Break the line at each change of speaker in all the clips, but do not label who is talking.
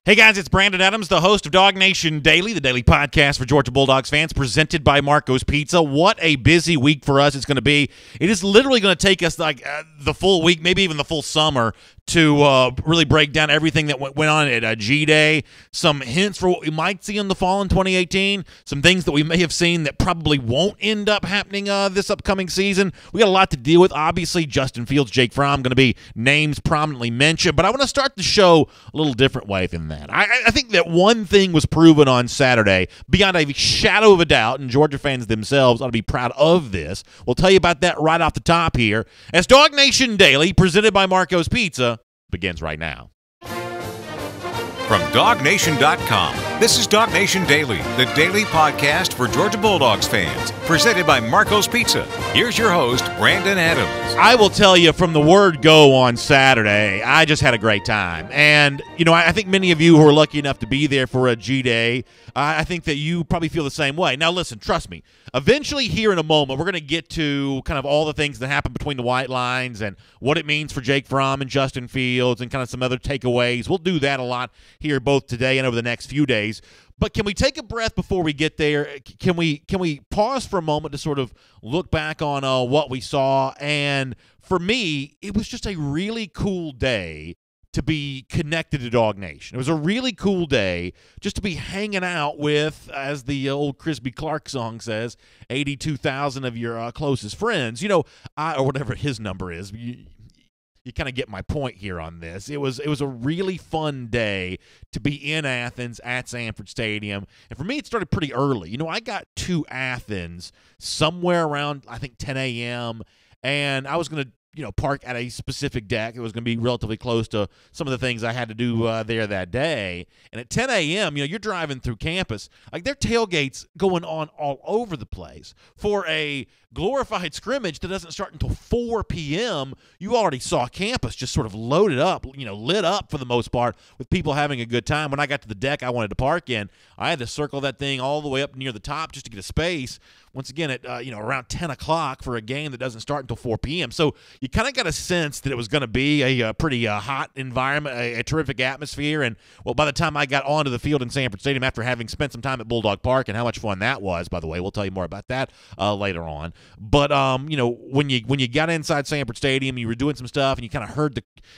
Hey guys, it's Brandon Adams, the host of DawgNation Daily, the daily podcast for Georgia Bulldogs fans, presented by Marco's Pizza. What a busy week for us it's going to be. It is literally going to take us like the full week, maybe even the full summer, to really break down everything that went on at G-Day, some hints for what we might see in the fall in 2018, some things that we may have seen that probably won't end up happening this upcoming season. We got a lot to deal with. Obviously, Justin Fields, Jake Fromm going to be names prominently mentioned, but I want to start the show a little different way than that. I think that one thing was proven on Saturday, beyond a shadow of a doubt, and Georgia fans themselves ought to be proud of this. We'll tell you about that right off the top here, as DawgNation Daily, presented by Marco's Pizza, begins right now.
From DawgNation.com, this is DawgNation Daily, the daily podcast for Georgia Bulldogs fans, presented by Marco's Pizza. Here's your host, Brandon Adams.
I will tell you, from the word go on Saturday, I just had a great time. And, you know, I think many of you who are lucky enough to be there for a G-Day, I think that you probably feel the same way. Now, listen, trust me. Eventually, here in a moment, we're going to get to kind of all the things that happen between the white lines and what it means for Jake Fromm and Justin Fields and kind of some other takeaways. We'll do that a lot here both today and over the next few days. But can we take a breath before we get there? Can we pause for a moment to sort of look back on what we saw? And for me, it was just a really cool day to be connected to DawgNation. It was a really cool day just to be hanging out with, as the old Crispy Clark song says, 82,000 of your closest friends. You know, or whatever his number is. You kind of get my point here on this. It was a really fun day to be in Athens at Sanford Stadium. And for me, it started pretty early. You know, I got to Athens somewhere around, I think, 10 a.m., and I was going to park at a specific deck. It was going to be relatively close to some of the things I had to do there that day. And at 10 a.m., you're driving through campus. Like, there are tailgates going on all over the place. For a glorified scrimmage that doesn't start until 4 p.m., you already saw campus just sort of loaded up, lit up for the most part, with people having a good time. When I got to the deck I wanted to park in, I had to circle that thing all the way up near the top just to get a space. Once again, at around 10 o'clock for a game that doesn't start until 4 p.m. So you kind of got a sense that it was going to be a pretty hot environment, a terrific atmosphere. And, well, by the time I got onto the field in Sanford Stadium after having spent some time at Bulldog Park, and how much fun that was, by the way, we'll tell you more about that later on. But, when you got inside Sanford Stadium, you were doing some stuff, and you kind of heard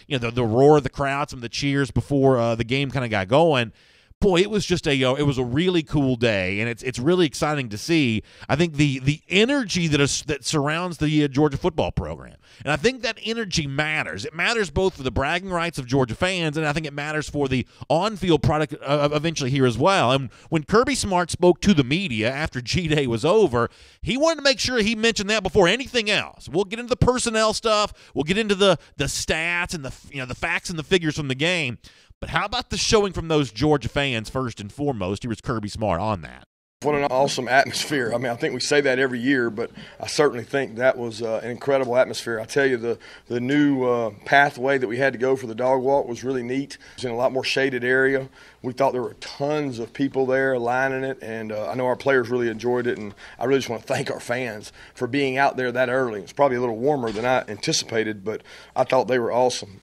the roar of the crowd, some of the cheers before the game kind of got going. Boy, it was just it was a really cool day, and it's really exciting to see. I think the energy that surrounds the Georgia football program, and I think that energy matters. It matters both for the bragging rights of Georgia fans, and I think it matters for the on-field product eventually here as well. And when Kirby Smart spoke to the media after G-Day was over, he wanted to make sure he mentioned that before anything else. We'll get into the personnel stuff. We'll get into the stats and the facts and the figures from the game. But how about the showing from those Georgia fans first and foremost? Here was Kirby Smart on that.
What an awesome atmosphere. I mean, I think we say that every year, but I certainly think that was an incredible atmosphere. I tell you, the new pathway that we had to go for the dog walk was really neat. It was in a lot more shaded area. We thought there were tons of people there lining it, and I know our players really enjoyed it, and I really just want to thank our fans for being out there that early. It's probably a little warmer than I anticipated, but I thought they were awesome.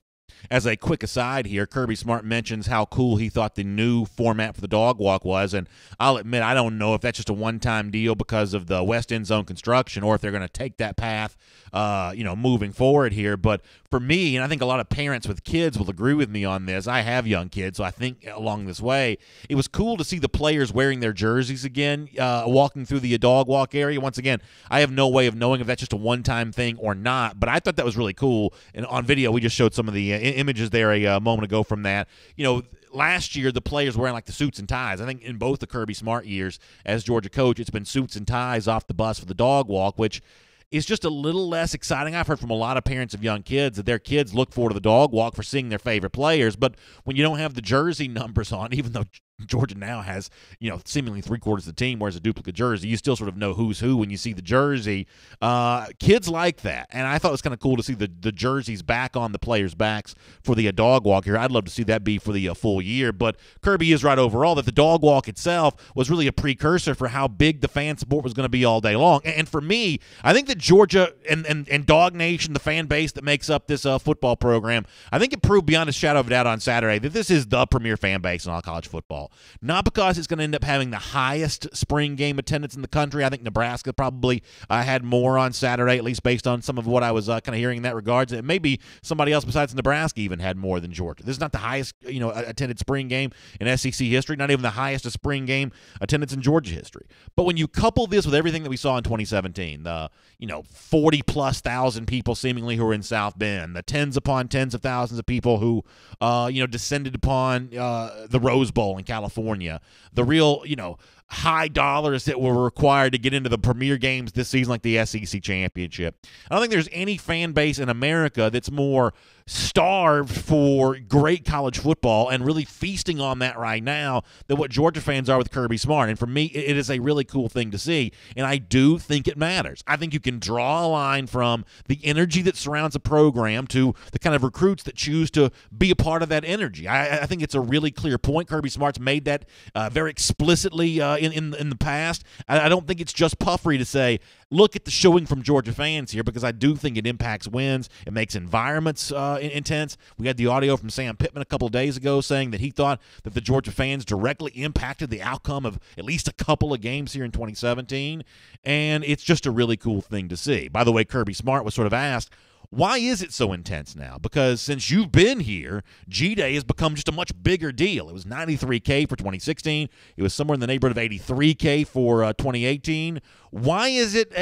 As a quick aside here, Kirby Smart mentions how cool he thought the new format for the dog walk was, and I'll admit I don't know if that's just a one-time deal because of the West End Zone construction or if they're going to take that path, moving forward here. But for me, and I think a lot of parents with kids will agree with me on this, I have young kids, so I think along this way, it was cool to see the players wearing their jerseys again, walking through the dog walk area. Once again, I have no way of knowing if that's just a one-time thing or not, but I thought that was really cool. And on video, we just showed some of the images there a moment ago from that. Last year, the players wearing like the suits and ties. I think in both the Kirby Smart years as Georgia coach, it's been suits and ties off the bus for the dog walk, which is just a little less exciting. I've heard from a lot of parents of young kids that their kids look forward to the dog walk for seeing their favorite players, but when you don't have the jersey numbers on, even though Georgia now has, seemingly three-quarters of the team wears a duplicate jersey. You still sort of know who's who when you see the jersey. Kids like that, and I thought it was kind of cool to see the jerseys back on the players' backs for the dog walk here. I'd love to see that be for the full year, but Kirby is right overall that the dog walk itself was really a precursor for how big the fan support was going to be all day long. And for me, I think that Georgia and DawgNation, the fan base that makes up this football program, I think it proved beyond a shadow of a doubt on Saturday that this is the premier fan base in all college football. Not because it's going to end up having the highest spring game attendance in the country. I think Nebraska probably had more on Saturday, at least based on some of what I was kind of hearing in that regards. And maybe somebody else besides Nebraska even had more than Georgia. This is not the highest attended spring game in SEC history, not even the highest spring game attendance in Georgia history. But when you couple this with everything that we saw in 2017, the 40+ thousand people seemingly who were in South Bend, the tens upon tens of thousands of people who descended upon the Rose Bowl in California, the real high dollars that were required to get into the premier games this season, like the SEC championship. I don't think there's any fan base in America that's more starved for great college football and really feasting on that right now than what Georgia fans are with Kirby Smart. And for me, it is a really cool thing to see, and I do think it matters. I think you can draw a line from the energy that surrounds a program to the kind of recruits that choose to be a part of that energy. I think it's a really clear point. Kirby Smart's made that very explicitly in the past. I don't think it's just puffery to say, look at the showing from Georgia fans here, because I do think it impacts wins. It makes environments intense. We had the audio from Sam Pittman a couple of days ago saying that he thought that the Georgia fans directly impacted the outcome of at least a couple of games here in 2017, and it's just a really cool thing to see. By the way, Kirby Smart was sort of asked, why is it so intense now? Because since you've been here, G-Day has become just a much bigger deal. It was $93K for 2016. It was somewhere in the neighborhood of $83K for 2018. Why is it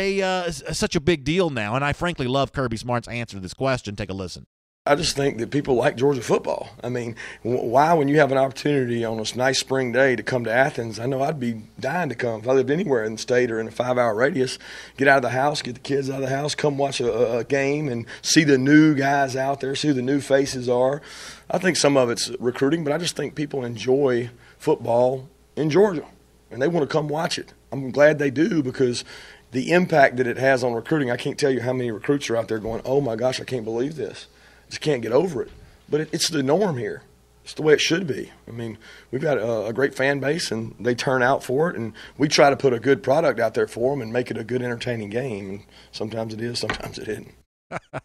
such a big deal now? And I frankly love Kirby Smart's answer to this question. Take a listen.
I just think that people like Georgia football. I mean, why, when you have an opportunity on this nice spring day to come to Athens, I know I'd be dying to come if I lived anywhere in the state or in a 5-hour radius. Get out of the house, get the kids out of the house, come watch a game and see the new guys out there, see who the new faces are. I think some of it's recruiting, but I just think people enjoy football in Georgia, and they want to come watch it. I'm glad they do, because the impact that it has on recruiting, I can't tell you how many recruits are out there going, oh, my gosh, I can't believe this. Just can't get over it. But it's the norm here. It's the way it should be. I mean, we've got a great fan base, and they turn out for it, and we try to put a good product out there for them and make it a good, entertaining game. And sometimes it is, sometimes it isn't.
I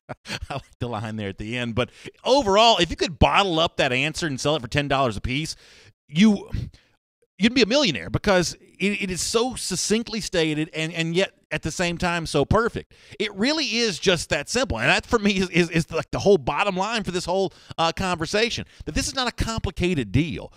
like the line there at the end. But overall, if you could bottle up that answer and sell it for $10 a piece, you'd be a millionaire, because it is so succinctly stated and yet at the same time so perfect. It really is just that simple. And that, for me, is like the whole bottom line for this whole conversation, that this is not a complicated deal.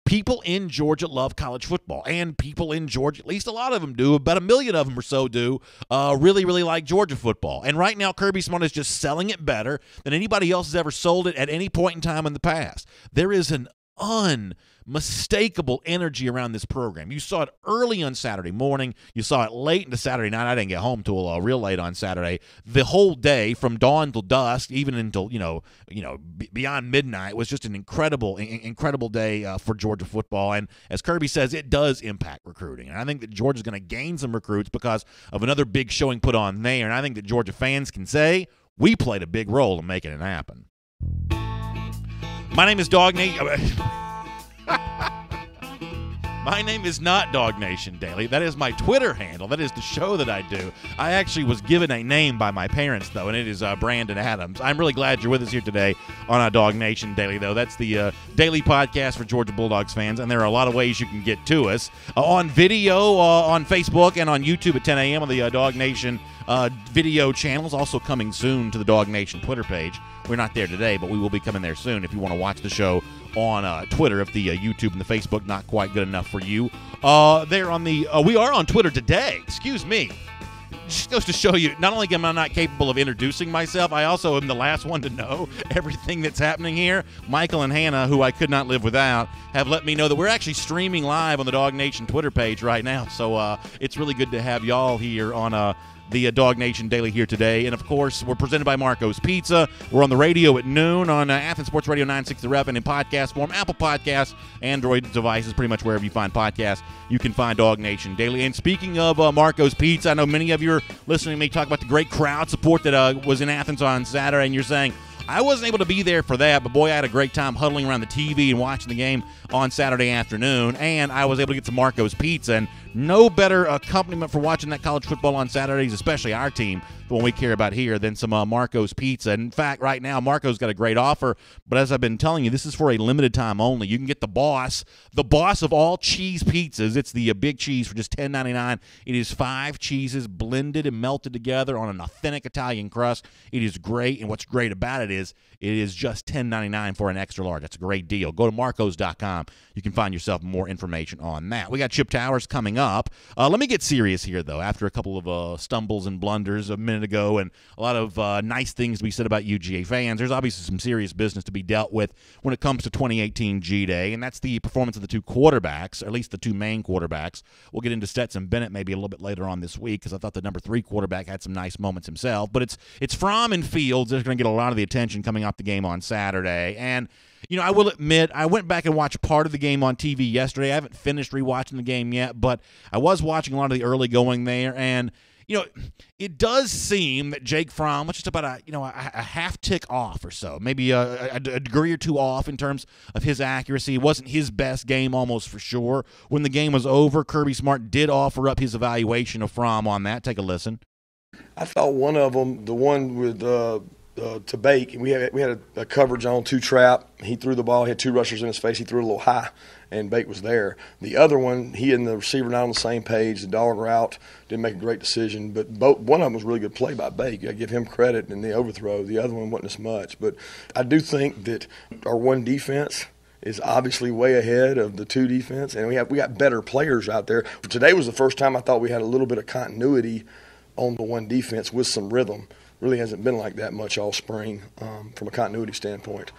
People in Georgia love college football, and people in Georgia, at least a lot of them do, about 1 million of them or so do, really, really like Georgia football. And right now, Kirby Smart is just selling it better than anybody else has ever sold it at any point in time in the past. There is an unmistakable energy around this program. You saw it early on Saturday morning. You saw it late into Saturday night. I didn't get home till real late on Saturday. The whole day, from dawn till dusk, even until beyond midnight, was just an incredible day for Georgia football. And as Kirby says, it does impact recruiting. And I think that Georgia's going to gain some recruits because of another big showing put on there. And I think that Georgia fans can say we played a big role in making it happen. My name is DawgNation. My name is not DawgNation Daily. That is my Twitter handle. That is the show that I do. I actually was given a name by my parents, though, and it is Brandon Adams. I'm really glad you're with us here today on DawgNation Daily, though. That's the daily podcast for Georgia Bulldogs fans, and there are a lot of ways you can get to us. On video, on Facebook, and on YouTube at 10 a.m. on the DawgNation video channels, also coming soon to the DawgNation Twitter page. We're not there today, but we will be coming there soon if you want to watch the show on Twitter, if the YouTube and the Facebook not quite good enough for you. We are on Twitter today. Excuse me. Just goes to show you, not only am I not capable of introducing myself, I also am the last one to know everything that's happening here. Michael and Hannah, who I could not live without, have let me know that we're actually streaming live on the DawgNation Twitter page right now. So it's really good to have y'all here on the DawgNation Daily here today. And, of course, we're presented by Marco's Pizza. We're on the radio at noon on Athens Sports Radio 960 Rep and in podcast form, Apple Podcasts, Android devices, pretty much wherever you find podcasts, you can find DawgNation Daily. And speaking of Marco's Pizza, I know many of you are listening to me talk about the great crowd support that was in Athens on Saturday, and you're saying, I wasn't able to be there for that, but boy, I had a great time huddling around the TV and watching the game on Saturday afternoon, and I was able to get some Marco's Pizza, and no better accompaniment for watching that college football on Saturdays, especially our team, the one we care about here, than some Marco's Pizza. And in fact, right now, Marco's got a great offer, but as I've been telling you, this is for a limited time only. You can get the boss of all cheese pizzas. It's the big cheese for just $10.99. It is 5 cheeses blended and melted together on an authentic Italian crust. It is great, and what's great about it is just $10.99 for an extra large. That's a great deal. Go to marcos.com. You can find yourself more information on that. We got Chip Towers coming up. Let me get serious here, though, after a couple of stumbles and blunders a minute ago and a lot of nice things to be said about UGA fans. There's obviously some serious business to be dealt with when it comes to 2018 G-Day, and that's the performance of the 2 quarterbacks, or at least the 2 main quarterbacks. We'll get into Stetson Bennett maybe a little bit later on this week because I thought the number 3 quarterback had some nice moments himself. But it's Fromm and Fields that are going to get a lot of the attention coming off the game on Saturday. And I will admit, I went back and watched part of the game on TV yesterday. I haven't finished rewatching the game yet, but I was watching a lot of the early going there, and it does seem that Jake Fromm was just about a half tick off or so, maybe a degree or 2 off in terms of his accuracy. It wasn't his best game, almost for sure. When the game was over, Kirby Smart did offer up his evaluation of Fromm on that. Take a listen.
I thought one of them, the one with to Bake, we had a coverage on 2 trap. He threw the ball. He had 2 rushers in his face. He threw it a little high, and Bake was there. The other one, he and the receiver not on the same page. The dog route didn't make a great decision, but one of them was a really good play by Bake. I give him credit in the overthrow. The other one wasn't as much. But I do think that our 1 defense is obviously way ahead of the 2 defense, and we got better players out there. Today was the first time I thought we had a little bit of continuity on the 1 defense with some rhythm. Really hasn't been like that much all spring from a continuity standpoint.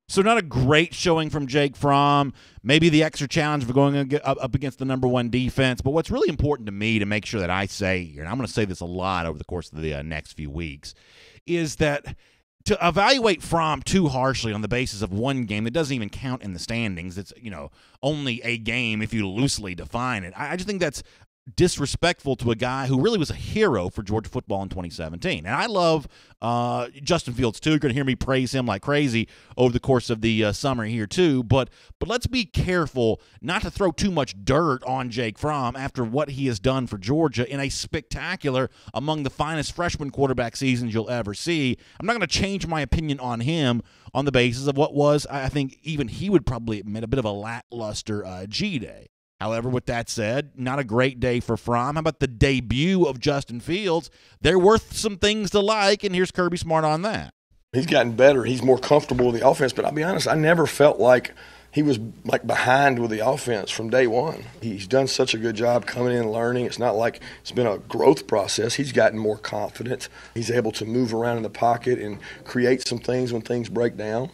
So not a great showing from Jake Fromm. Maybe the extra challenge for going up against the number 1 defense. But what's really important to me to make sure that I say here, and I'm going to say this a lot over the course of the next few weeks, is that to evaluate Fromm too harshly on the basis of 1 game that doesn't even count in the standings, it's only a game if you loosely define it. I just think that's disrespectful to a guy who really was a hero for Georgia football in 2017. And I love Justin Fields, too. You're going to hear me praise him like crazy over the course of the summer here, too. But let's be careful not to throw too much dirt on Jake Fromm after what he has done for Georgia in a spectacular, among the finest freshman quarterback seasons you'll ever see. I'm not going to change my opinion on him on the basis of what was, I think even he would probably admit, a bit of a lackluster G-Day. However, with that said, not a great day for Fromm. How about the debut of Justin Fields? There were some things to like, and here's Kirby Smart on that.
He's gotten better. He's more comfortable with the offense, but I'll be honest, I never felt like he was behind with the offense from day one. He's done such a good job coming in and learning. It's not like it's been a growth process. He's gotten more confident. He's able to move around in the pocket and create some things when things break down.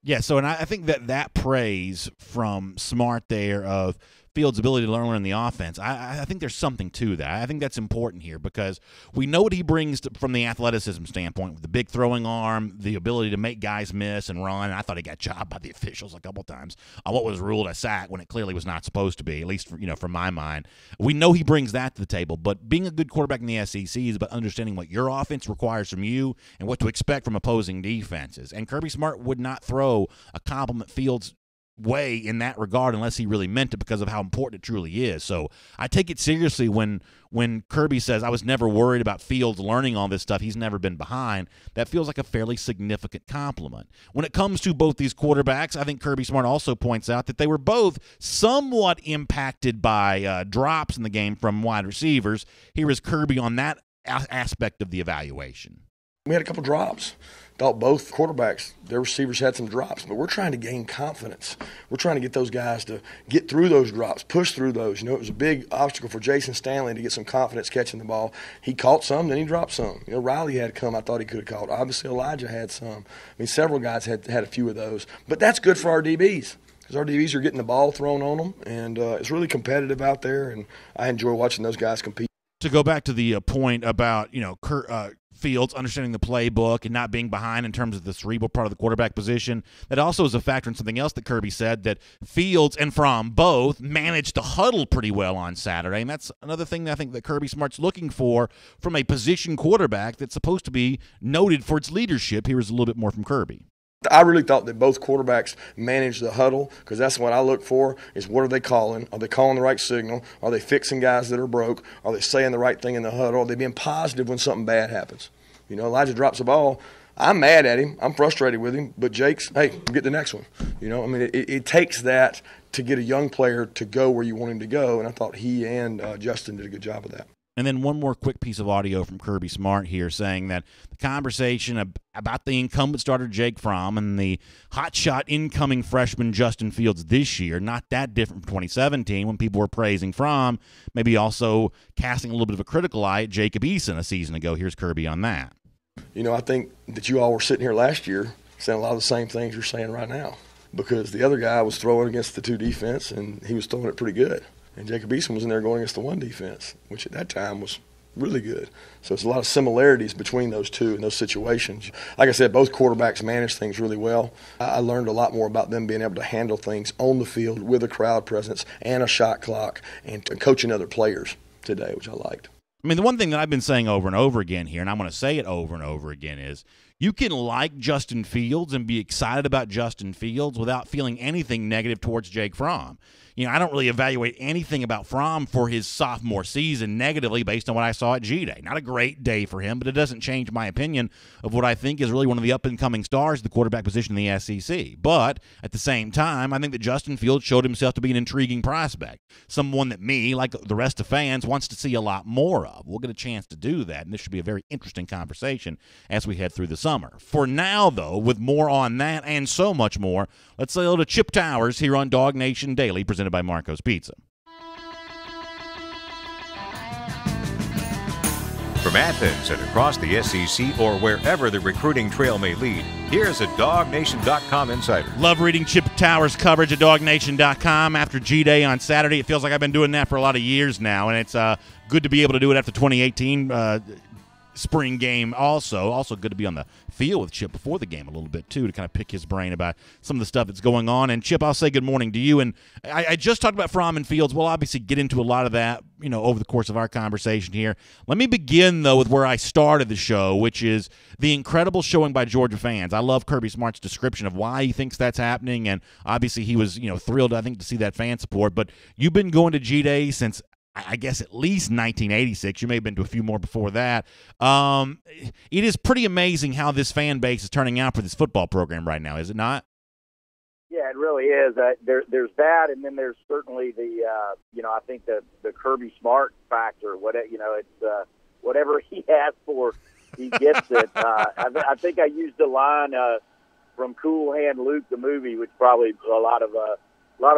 Yeah, so and I think that praise from Smart there of Fields' ability to learn the offense, I think there's something to that. I think that's important here because we know what he brings from the athleticism standpoint with the big throwing arm, the ability to make guys miss and run. I thought he got jobbed by the officials a couple times on what was ruled a sack when it clearly was not supposed to be, at least from my mind. We know he brings that to the table, but being a good quarterback in the SEC is about understanding what your offense requires from you and what to expect from opposing defenses. And Kirby Smart would not throw a compliment Fields way in that regard unless he really meant it because of how important it truly is. So I take it seriously when Kirby says, I was never worried about Fields learning all this stuff. He's never been behind. That feels like a fairly significant compliment. When it comes to both these quarterbacks, I think Kirby Smart also points out that they were both somewhat impacted by drops in the game from wide receivers. Here is Kirby on that aspect of the evaluation.
We had a couple drops. Thought both quarterbacks, their receivers had some drops, but we're trying to gain confidence. We're trying to get those guys to get through those drops, push through those. It was a big obstacle for Jason Stanley to get some confidence catching the ball. He caught some, then he dropped some. Riley had come, I thought he could have caught. Obviously, Elijah had some. Several guys had a few of those. But that's good for our DBs because our DBs are getting the ball thrown on them, and it's really competitive out there, and I enjoy watching those guys compete.
To go back to the point about, Fields understanding the playbook and not being behind in terms of the cerebral part of the quarterback position, that also is a factor in something else that Kirby said, that Fields and Fromm both managed to huddle pretty well on Saturday, and that's another thing that I think that Kirby Smart's looking for from a position quarterback that's supposed to be noted for its leadership. Here is a little bit more from Kirby.
I really thought that both quarterbacks managed the huddle, because that's what I look for, is what are they calling? Are they calling the right signal? Are they fixing guys that are broke? Are they saying the right thing in the huddle? Are they being positive when something bad happens? Elijah drops the ball. I'm mad at him. I'm frustrated with him. But Jake's, hey, get the next one. It takes that to get a young player to go where you want him to go, and I thought he and Justin did a good job of that.
And then one more quick piece of audio from Kirby Smart here saying that the conversation about the incumbent starter Jake Fromm and the hotshot incoming freshman Justin Fields this year, not that different from 2017 when people were praising Fromm, maybe also casting a little bit of a critical eye at Jacob Eason a season ago. Here's Kirby on that.
I think that you all were sitting here last year saying a lot of the same things you're saying right now, because the other guy was throwing against the two defense, and he was throwing it pretty good. And Jacob Eason was in there going against the one defense, which at that time was really good. So it's a lot of similarities between those two in those situations. Like I said, both quarterbacks managed things really well. I learned a lot more about them being able to handle things on the field with a crowd presence and a shot clock and coaching other players today, which I liked.
I mean, the one thing that I've been saying over and over again here, and I'm going to say it over and over again, is you can like Justin Fields and be excited about Justin Fields without feeling anything negative towards Jake Fromm. I don't really evaluate anything about Fromm for his sophomore season negatively based on what I saw at G-Day. Not a great day for him, but it doesn't change my opinion of what I think is really one of the up-and-coming stars of the quarterback position in the SEC. But at the same time, I think that Justin Fields showed himself to be an intriguing prospect, someone that me, like the rest of fans, wants to see a lot more of. We'll get a chance to do that, and this should be a very interesting conversation as we head through the summer. For now, though, with more on that and so much more, let's say hello to Chip Towers here on DawgNation Daily, presented by Marco's Pizza.
From Athens and across the SEC or wherever the recruiting trail may lead, here's a DawgNation.com insider.
Love reading Chip Towers' coverage at DawgNation.com after G-Day on Saturday. It feels like I've been doing that for a lot of years now, and it's good to be able to do it after 2018 spring game also. Also good to be on the field with Chip before the game a little bit, too, to kind of pick his brain about some of the stuff that's going on. And, Chip, I'll say good morning to you. And I just talked about Fromm and Fields. We'll obviously get into a lot of that, over the course of our conversation here. Let me begin, though, with where I started the show, which is the incredible showing by Georgia fans. I love Kirby Smart's description of why he thinks that's happening, and obviously he was, thrilled, I think, to see that fan support. But you've been going to G-Day since I guess at least 1986. You may have been to a few more before that. It is pretty amazing how this fan base is turning out for this football program right now, is it not?
Yeah, it really is. There's that, and then there's certainly the, I think the Kirby Smart factor. It's whatever he asks for, he gets it. I think I used a line from Cool Hand Luke the movie, which probably a lot of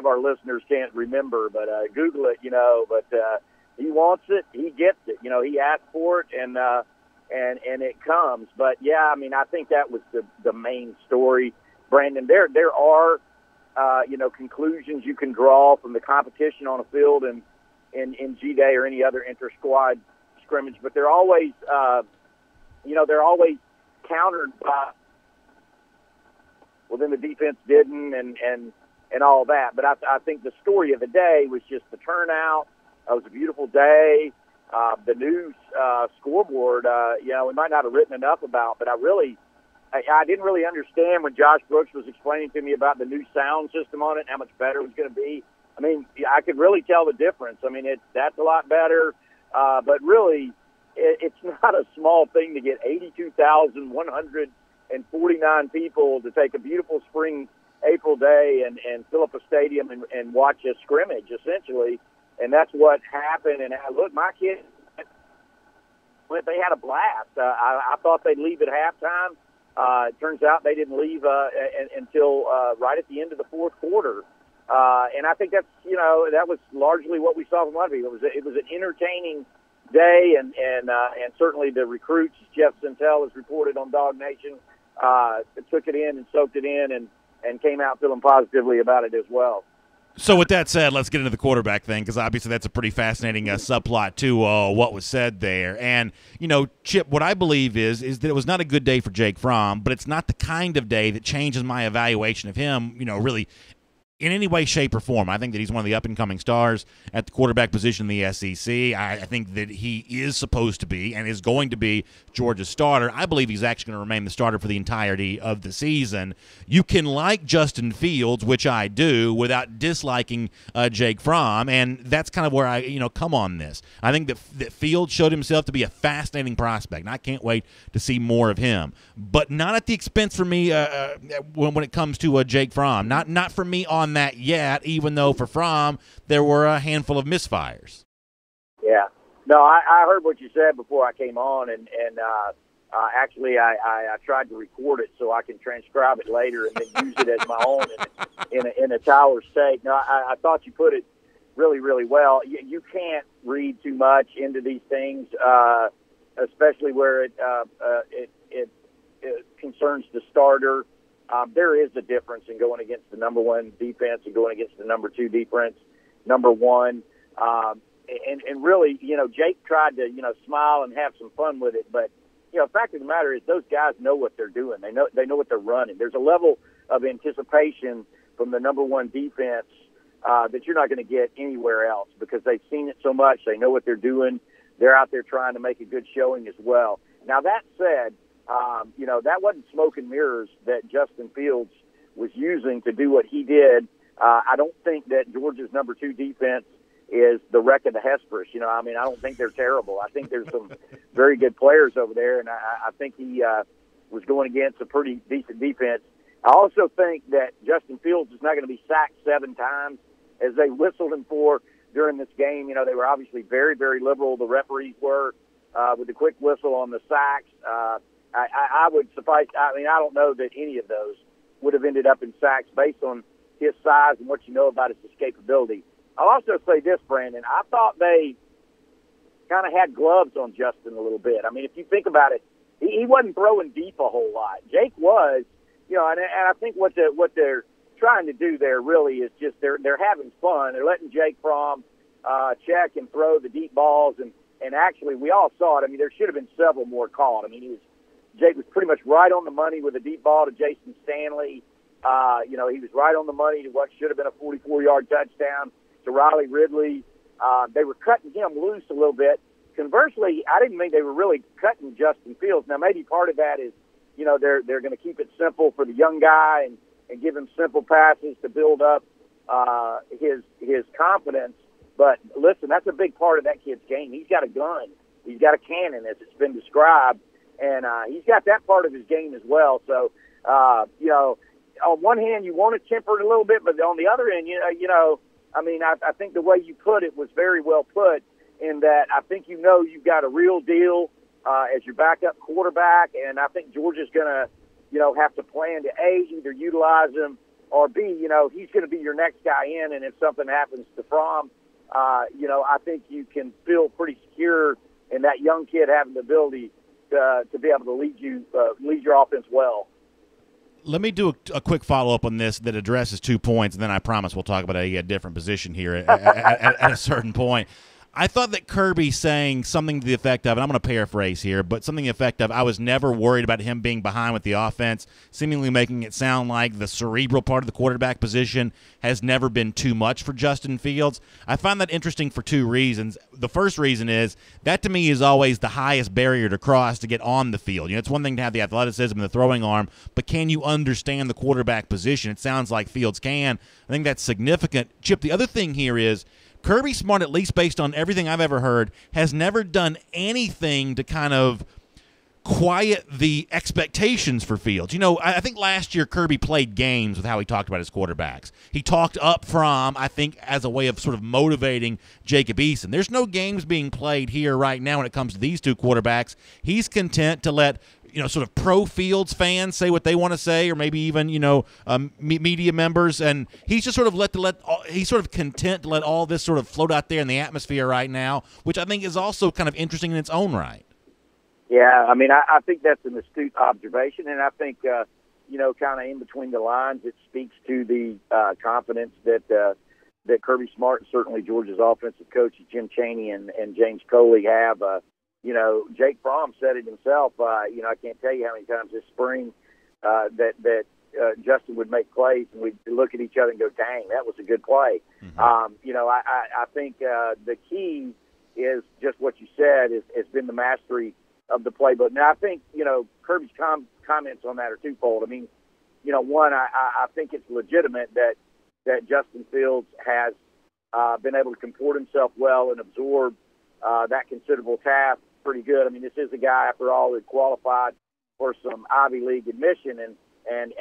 our listeners can't remember, but Google it, but he wants it, he gets it, he asked for it, and it comes. But yeah, I think that was the main story, Brandon. There are conclusions you can draw from the competition on a field and in G-Day or any other inter-squad scrimmage, but they're always countered by, well, then the defense didn't, and all that. But I think the story of the day was just the turnout. It was a beautiful day. The news scoreboard, we might not have written enough about, but I didn't really understand when Josh Brooks was explaining to me about the new sound system on it and how much better it was going to be. I could really tell the difference. That's a lot better. But really, it's not a small thing to get 82,149 people to take a beautiful spring April day and fill up a stadium and watch a scrimmage, essentially. And that's what happened. And look, my kids, they had a blast. I thought they'd leave at halftime. It turns out they didn't leave until right at the end of the fourth quarter. And I think that's, that was largely what we saw from a lot of people. It was an entertaining day, and certainly the recruits, Jeff Centel has reported on DawgNation, took it in and soaked it in and came out feeling positively about it as well.
So with that said, let's get into the quarterback thing, because obviously that's a pretty fascinating subplot to what was said there. And, Chip, what I believe is that it was not a good day for Jake Fromm, but it's not the kind of day that changes my evaluation of him, really in any way, shape, or form. I think that he's one of the up-and-coming stars at the quarterback position in the SEC. I think that he is supposed to be and is going to be Georgia's starter. I believe he's actually going to remain the starter for the entirety of the season. You can like Justin Fields, which I do, without disliking Jake Fromm, and that's kind of where I come on this. I think that Fields showed himself to be a fascinating prospect, and I can't wait to see more of him. But not at the expense for me when it comes to Jake Fromm. Not for me on that yet, even though for Fromm there were a handful of misfires.
Yeah. No, I heard what you said before I came on, and actually I tried to record it so I can transcribe it later and then use it as my own in a Tyler state. No, I thought you put it really, really well. You can't read too much into these things, especially where it concerns the starter. There is a difference in going against the number one defense and going against the number two defense, number one. And really, Jake tried to, smile and have some fun with it. But, the fact of the matter is those guys know what they're doing. They know what they're running. There's a level of anticipation from the number one defense that you're not going to get anywhere else because they've seen it so much. They know what they're doing. They're out there trying to make a good showing as well. Now, that said, that wasn't smoke and mirrors that Justin Fields was using to do what he did. I don't think that Georgia's number two defense is the wreck of the Hesperus. I don't think they're terrible. I think there's some very good players over there, and I think he was going against a pretty decent defense. I also think that Justin Fields is not going to be sacked 7 times as they whistled him for during this game. They were obviously very, very liberal, the referees were, with the quick whistle on the sacks. I would suffice. I don't know that any of those would have ended up in sacks based on his size and what you know about his escapability. I'll also say this, Brandon. I thought they kind of had gloves on Justin a little bit. If you think about it, he wasn't throwing deep a whole lot. Jake was, and I think what they're trying to do there really is just they're having fun. They're letting Jake Fromm check and throw the deep balls, and actually we all saw it. There should have been several more called. Jake was pretty much right on the money with a deep ball to Jason Stanley. He was right on the money to what should have been a 44-yard touchdown to Riley Ridley. They were cutting him loose a little bit. Conversely, I didn't think they were really cutting Justin Fields. Now, maybe part of that is, they're going to keep it simple for the young guy and give him simple passes to build up his confidence. But listen, that's a big part of that kid's game. He's got a gun. He's got a cannon, as it's been described. And he's got that part of his game as well. So, on one hand, you want to temper it a little bit, but on the other end, I think the way you put it was very well put in that I think you've got a real deal as your backup quarterback, and I think Georgia's going to, have to plan to, A, either utilize him, or B, he's going to be your next guy in, and if something happens to Fromm, I think you can feel pretty secure in that young kid having the ability to be able to lead your offense well.
Let me do a quick follow-up on this that addresses 2 points, and then I promise we'll talk about a different position here at a certain point. I thought that Kirby saying something to the effect of, and I'm going to paraphrase here, but something to the effect of, I was never worried about him being behind with the offense, seemingly making it sound like the cerebral part of the quarterback position has never been too much for Justin Fields. I find that interesting for 2 reasons. The first reason is that to me is always the highest barrier to cross to get on the field. It's one thing to have the athleticism and the throwing arm, but can you understand the quarterback position? It sounds like Fields can. I think that's significant. Chip, the other thing here is Kirby Smart, at least based on everything I've ever heard, has never done anything to kind of quiet the expectations for Fields. I think last year Kirby played games with how he talked about his quarterbacks. He talked up Fromm, I think, as a way of sort of motivating Jacob Eason. There's no games being played here right now when it comes to these 2 quarterbacks. He's content to let sort of pro Fields fans say what they want to say, or maybe even, media members. And he's just sort of he's sort of content to let all this sort of float out there in the atmosphere right now, which I think is also kind of interesting in its own right.
Yeah, I think that's an astute observation. And I think, kind of in between the lines, it speaks to the confidence that that Kirby Smart, and certainly Georgia's offensive coaches, Jim Chaney and James Coley, have. Jake Fromm said it himself. I can't tell you how many times this spring that Justin would make plays, and we'd look at each other and go, dang, that was a good play. Mm-hmm. I think the key is just what you said, has been the mastery of the playbook. Now, I think, Kirby's comments on that are twofold. I mean, one, I think it's legitimate that Justin Fields has been able to comport himself well and absorb that considerable task pretty good. I mean, this is a guy, after all, who qualified for some Ivy League admission, and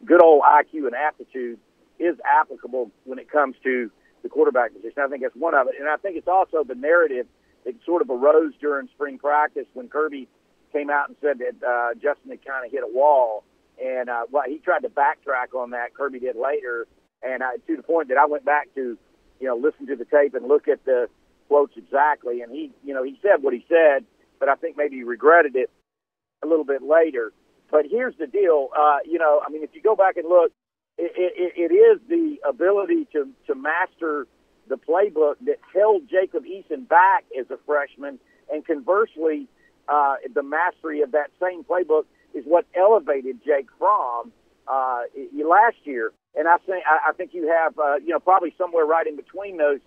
good old IQ and aptitude is applicable when it comes to the quarterback position. I think that's one of it. And I think it's also the narrative that sort of arose during spring practice when Kirby came out and said that Justin had kind of hit a wall. And he tried to backtrack on that. Kirby did later. And to the point that I went back to, listen to the tape and look at the quotes exactly. And he said what he said, but I think maybe he regretted it a little bit later. But here's the deal. If you go back and look, it is the ability to master the playbook that held Jacob Eason back as a freshman. And conversely, the mastery of that same playbook is what elevated Jake Fromm last year. And I think you have, probably somewhere right in between those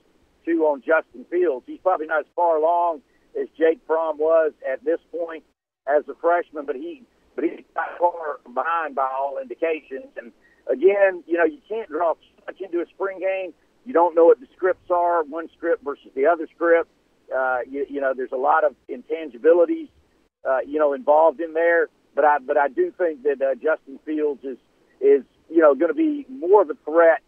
two on Justin Fields. He's probably not as far along as Jake Fromm was at this point as a freshman, but he's not far behind by all indications. And again, you can't draw too much into a spring game. You don't know what the scripts are, one script versus the other script. There's a lot of intangibilities, involved in there. But I do think that Justin Fields is going to be more of a threat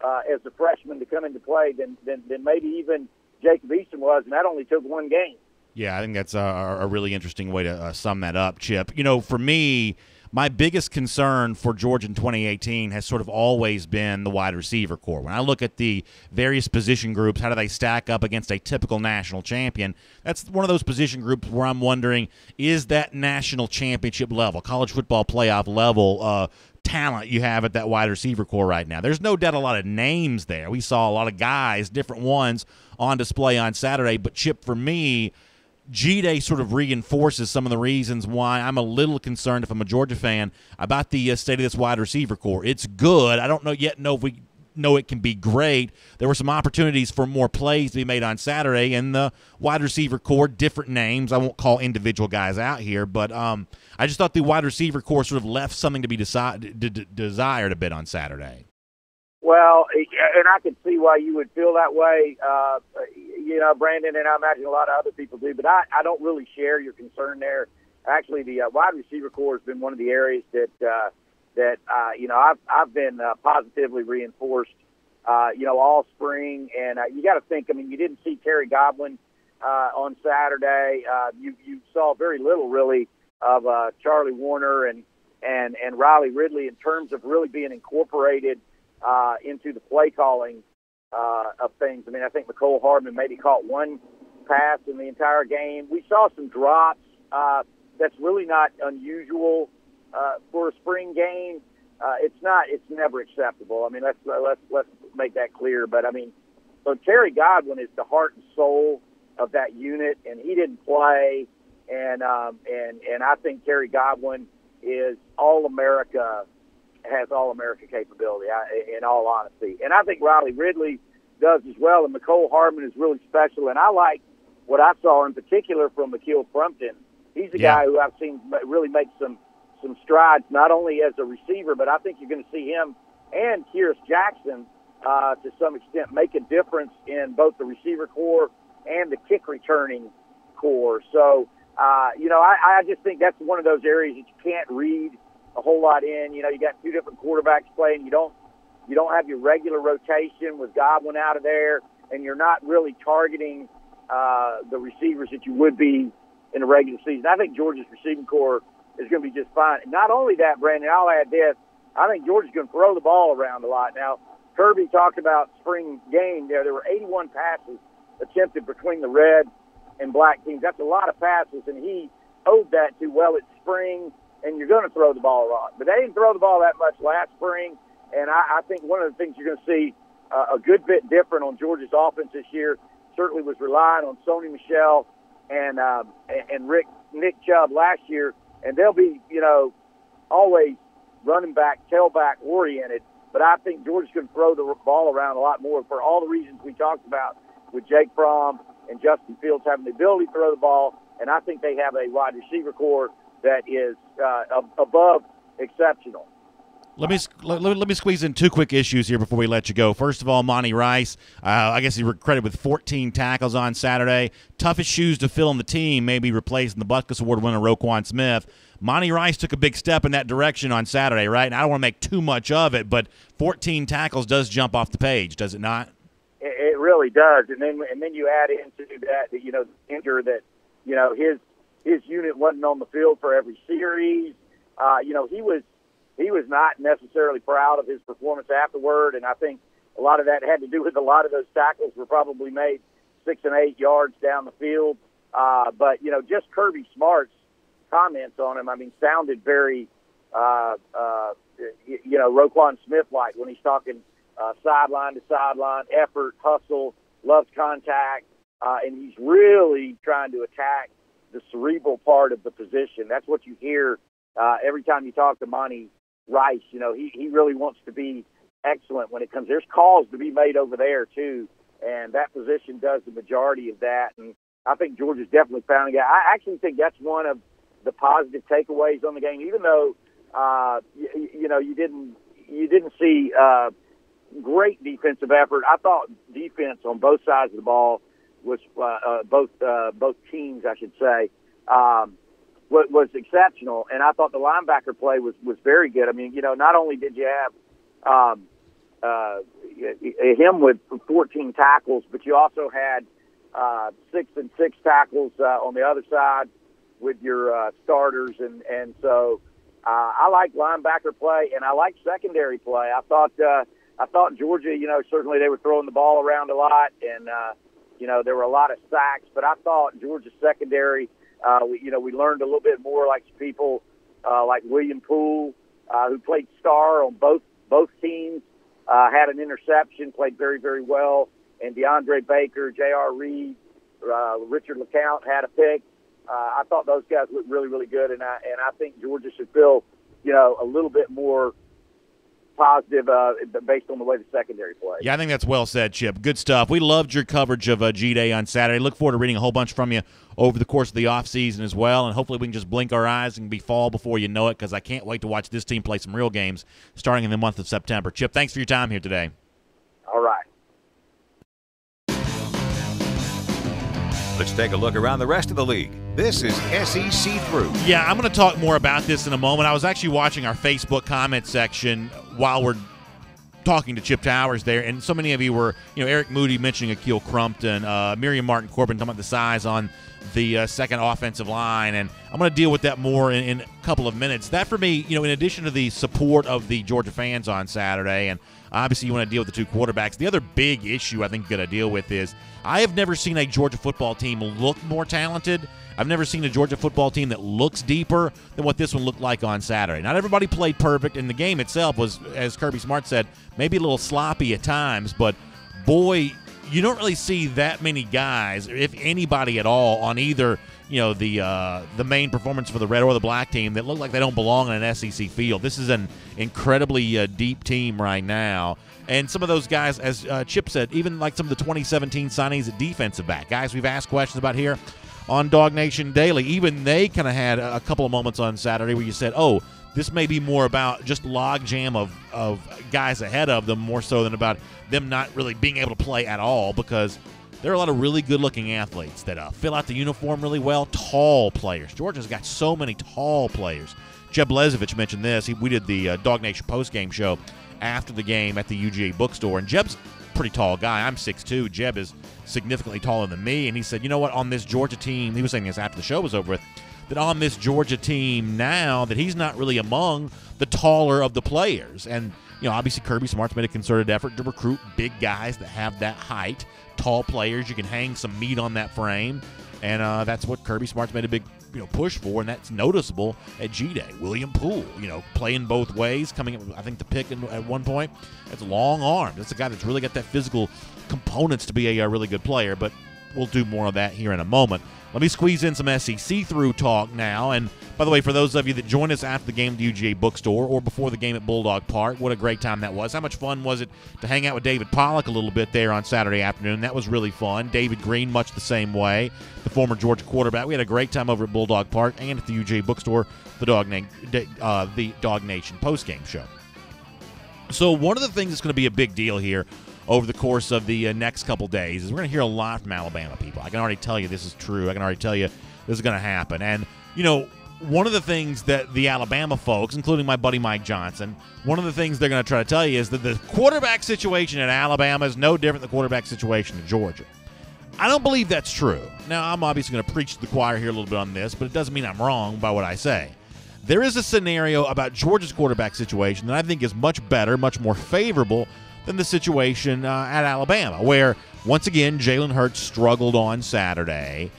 as a freshman to come into play than maybe even Jacob Eason was, and that only took one game.
Yeah, I think that's a really interesting way to sum that up, Chip. For me, my biggest concern for Georgia in 2018 has sort of always been the wide receiver core. When I look at the various position groups, how do they stack up against a typical national champion? That's one of those position groups where I'm wondering, is that national championship level, college football playoff level talent you have at that wide receiver core right now? There's no doubt a lot of names there. We saw a lot of guys, different ones, on display on Saturday. But, Chip, for me, G-Day sort of reinforces some of the reasons why I'm a little concerned, if I'm a Georgia fan, about the state of this wide receiver core. It's good. I don't know if we know it can be great. There were some opportunities for more plays to be made on Saturday, and the wide receiver core, different names. I won't call individual guys out here, but I just thought the wide receiver core sort of left something to be desired a bit on Saturday.
Well, and I can see why you would feel that way, Brandon, and I imagine a lot of other people do, but I don't really share your concern there. Actually, the wide receiver core has been one of the areas that I've been positively reinforced, all spring. And you got to think, you didn't see Terry Godwin on Saturday. You saw very little, really, of Charlie Warner and Riley Ridley in terms of really being incorporated into the play calling of things. I think McCole Hardman maybe caught one pass in the entire game. We saw some drops. That's really not unusual for a spring game. It's never acceptable. Let's make that clear. But so Terry Godwin is the heart and soul of that unit, and he didn't play. And I think Terry Godwin is All-America. Has All-America capability, in all honesty. And I think Riley Ridley does as well, and McCole Hardman is really special. And I like what I saw in particular from McKeel Frumpton. He's a guy who I've seen really make some strides, not only as a receiver, but I think you're going to see him and Kyrus Jackson to some extent make a difference in both the receiver core and the kick returning core. So, I just think that's one of those areas that you can't read a whole lot in. You got two different quarterbacks playing. You don't have your regular rotation with Godwin out of there, and you're not really targeting the receivers that you would be in the regular season. I think Georgia's receiving core is going to be just fine. And not only that, Brandon, I'll add this. I think Georgia's going to throw the ball around a lot. Now, Kirby talked about spring game there. There were 81 passes attempted between the red and black teams. That's a lot of passes, and he owed that to, it's spring, and you're going to throw the ball a lot. But they didn't throw the ball that much last spring, and I think one of the things you're going to see a good bit different on Georgia's offense this year. Certainly was relying on Sony Michel and Nick Chubb last year, and they'll be, always running back, tailback oriented. But I think Georgia's going to throw the ball around a lot more for all the reasons we talked about with Jake Fromm and Justin Fields having the ability to throw the ball. And I think they have a wide receiver core that is above exceptional.
Let me squeeze in two quick issues here before we let you go. First of all, Monty Rice, I guess he was credited with 14 tackles on Saturday. Toughest shoes to fill in the team, maybe replacing the Butkus Award winner Roquan Smith. Monty Rice took a big step in that direction on Saturday, right? And I don't want to make too much of it, but 14 tackles does jump off the page, does it not?
It really does. And then you add into that, the injury that, his unit wasn't on the field for every series. He was not necessarily proud of his performance afterward, and I think a lot of that had to do with a lot of those tackles were probably made 6 and 8 yards down the field. But just Kirby Smart's comments on him, sounded very, Roquan Smith-like when he's talking sideline to sideline, effort, hustle, loves contact, and he's really trying to attack the cerebral part of the position. That's what you hear every time you talk to Monty Rice. He really wants to be excellent when it comes. There's calls to be made over there too, and that position does the majority of that. And I think Georgia's definitely found a guy. I actually think that's one of the positive takeaways on the game, even though you didn't see great defensive effort. I thought defense on both sides of the ball was both teams, I should say. Was exceptional, and I thought the linebacker play was very good. Not only did you have him with 14 tackles, but you also had 6 and 6 tackles on the other side with your starters, and so I like linebacker play, and I like secondary play. I thought Georgia, certainly they were throwing the ball around a lot, and there were a lot of sacks, but I thought Georgia's secondary. We learned a little bit more like people like William Poole, who played star on both teams, had an interception, played very, very well, and DeAndre Baker, J.R. Reed, Richard LeCount had a pick. I thought those guys looked really, really good, and I think Georgia should feel, a little bit more positive based on the way the secondary plays.
Yeah, I think that's well said, Chip. Good stuff. We loved your coverage of G-Day on Saturday. Look forward to reading a whole bunch from you over the course of the offseason as well, and hopefully we can just blink our eyes and be fall before you know it, because I can't wait to watch this team play some real games starting in the month of September. Chip, thanks for your time here today.
All right.
Let's take a look around the rest of the league. This is SEC Through.
Yeah, I'm going to talk more about this in a moment. I was actually watching our Facebook comment section while we're talking to Chip Towers there, and so many of you were, Eric Moody mentioning Akil Crumpton, Miriam Martin-Corbin talking about the size on the second offensive line, and I'm going to deal with that more in a couple of minutes. That for me, in addition to the support of the Georgia fans on Saturday, and obviously you want to deal with the two quarterbacks, the other big issue I think you got to deal with is I have never seen a Georgia football team look more talented. I've never seen a Georgia football team that looks deeper than what this one looked like on Saturday. Not everybody played perfect, and the game itself was, as Kirby Smart said, maybe a little sloppy at times, but boy, you don't really see that many guys, if anybody at all, on either the main performance for the red or the black team that look like they don't belong in an SEC field. This is an incredibly deep team right now. And some of those guys, as Chip said, even like some of the 2017 signings at defensive back, guys we've asked questions about here on DawgNation Daily, even they kind of had a couple of moments on Saturday where you said, oh, this may be more about just logjam of guys ahead of them more so than about them not really being able to play at all, because there are a lot of really good-looking athletes that fill out the uniform really well, tall players. Georgia's got so many tall players. Jeb Blezevich mentioned this. We did the DawgNation postgame show after the game at the UGA bookstore, and Jeb's a pretty tall guy. I'm 6'2". Jeb is significantly taller than me, and he said, you know what, on this Georgia team, he was saying this after the show was over with, that on this Georgia team now that he's not really among the taller of the players. And, obviously Kirby Smart's made a concerted effort to recruit big guys that have that height, tall players. You can hang some meat on that frame. And that's what Kirby Smart's made a big push for, and that's noticeable at G-Day. William Poole, playing both ways, coming up, I think, the pick at one point. That's long armed. That's a guy that's really got that physical components to be a really good player, but we'll do more of that here in a moment. Let me squeeze in some SEC through talk now. And by the way, for those of you that joined us after the game at the UGA bookstore or before the game at Bulldog Park, what a great time that was. How much fun was it to hang out with David Pollock a little bit there on Saturday afternoon? That was really fun. David Green, much the same way, the former Georgia quarterback. We had a great time over at Bulldog Park and at the UGA bookstore, the DawgNation postgame show. So one of the things that's going to be a big deal here over the course of the next couple days is we're going to hear a lot from Alabama people. I can already tell you this is true. I can already tell you this is going to happen. And, one of the things that the Alabama folks, including my buddy Mike Johnson, one of the things they're going to try to tell you is that the quarterback situation at Alabama is no different than the quarterback situation at Georgia. I don't believe that's true. Now, I'm obviously going to preach to the choir here a little bit on this, but it doesn't mean I'm wrong by what I say. There is a scenario about Georgia's quarterback situation that I think is much better, much more favorable than the situation at Alabama, where, once again, Jalen Hurts struggled on Saturday,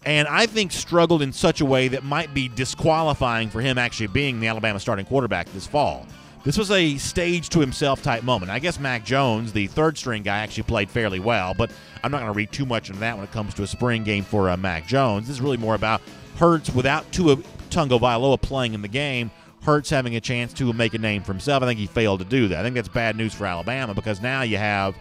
and I think struggled in such a way that might be disqualifying for him actually being the Alabama starting quarterback this fall. This was a stage-to-himself type moment. I guess Mac Jones, the third-string guy, actually played fairly well, but I'm not going to read too much into that when it comes to a spring game for Mac Jones. This is really more about Hurts without Tua Tagovailoa playing in the game, Hurts having a chance to make a name for himself. I think he failed to do that. I think that's bad news for Alabama because now you have,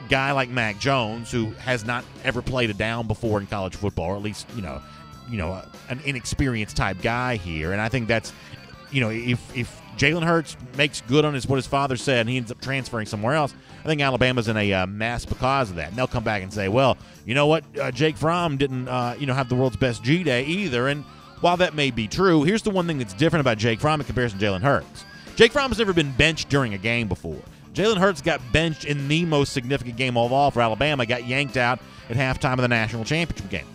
guy like Mac Jones who has not ever played a down before in college football, or at least, an inexperienced type guy here. And I think that's, if Jalen Hurts makes good on what his father said and he ends up transferring somewhere else, I think Alabama's in a mess because of that. And they'll come back and say, well, you know what, Jake Fromm didn't, have the world's best G-Day either. And while that may be true, here's the one thing that's different about Jake Fromm in comparison to Jalen Hurts. Jake Fromm has never been benched during a game before. Jalen Hurts got benched in the most significant game of all for Alabama, got yanked out at halftime of the national championship game.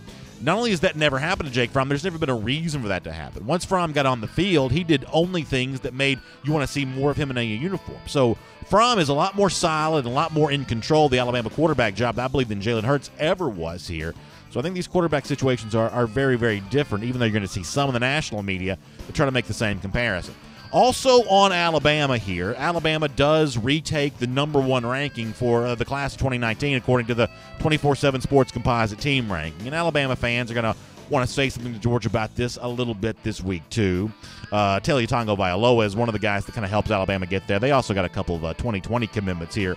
Not only has that never happened to Jake Fromm, there's never been a reason for that to happen. Once Fromm got on the field, he did only things that made you want to see more of him in a uniform. So Fromm is a lot more solid and a lot more in control of the Alabama quarterback job, I believe, than Jalen Hurts ever was here. So I think these quarterback situations are very, very different, even though you're going to see some of the national media that try to make the same comparison. Also on Alabama here, Alabama does retake the #1 ranking for the class of 2019 according to the 24/7 Sports Composite Team ranking. And Alabama fans are going to want to say something to Georgia about this a little bit this week, too. Tua Tagovailoa is one of the guys that kind of helps Alabama get there. They also got a couple of 2020 commitments here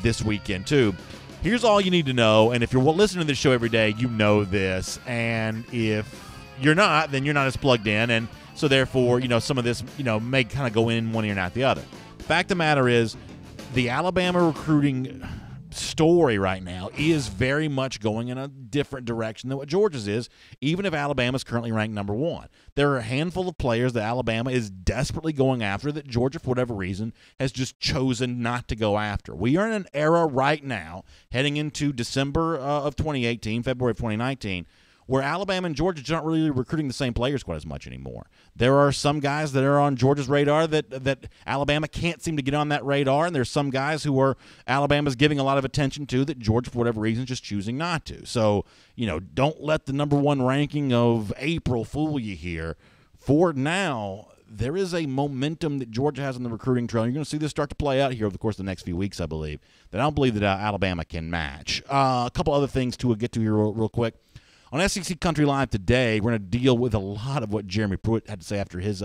this weekend, too. Here's all you need to know, and if you're listening to this show every day, you know this, and if you're not, then you're not as plugged in, and so therefore, some of this, may kind of go in one ear and out the other. Fact of the matter is, the Alabama recruiting story right now is very much going in a different direction than what Georgia's is, even if Alabama's currently ranked #1. There are a handful of players that Alabama is desperately going after that Georgia, for whatever reason, has just chosen not to go after. We are in an era right now, heading into December of 2018, February of 2019, where Alabama and Georgia aren't really recruiting the same players quite as much anymore. There are some guys that are on Georgia's radar that Alabama can't seem to get on that radar, and there's some guys who are Alabama's giving a lot of attention to that Georgia, for whatever reason, is just choosing not to. So, don't let the #1 ranking of April fool you here. For now, there is a momentum that Georgia has on the recruiting trail. You're going to see this start to play out here over the course of the next few weeks, I believe, that I don't believe that Alabama can match. A couple other things to get to here real quick. On SEC Country Live today, we're going to deal with a lot of what Jeremy Pruitt had to say after his